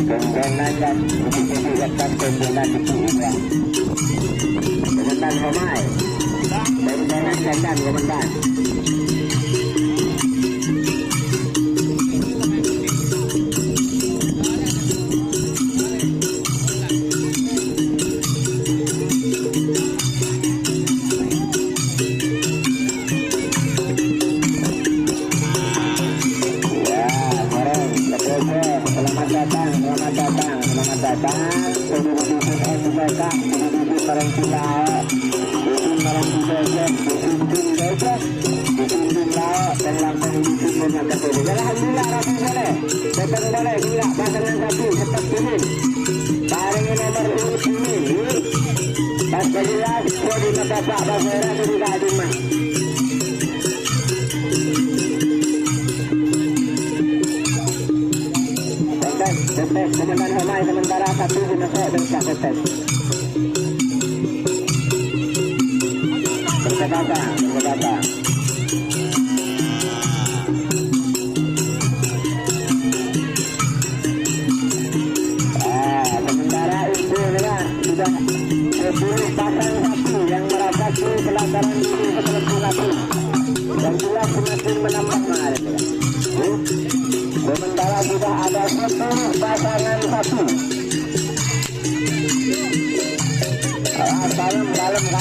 Pembenan dan dibuatkan pembenan itu ya. Komandan Homai. Pembenan setan komandan. Komandan Homai sementara satu masuk dan tak kotes. Berkata. Sementara itu sudah 10 pasang satu yang merapati pelataran diri setelah dilakukan. Dan juga semakin menambah mahal. Sementara sudah ada 10 pasangan satu. Kalem, peserta.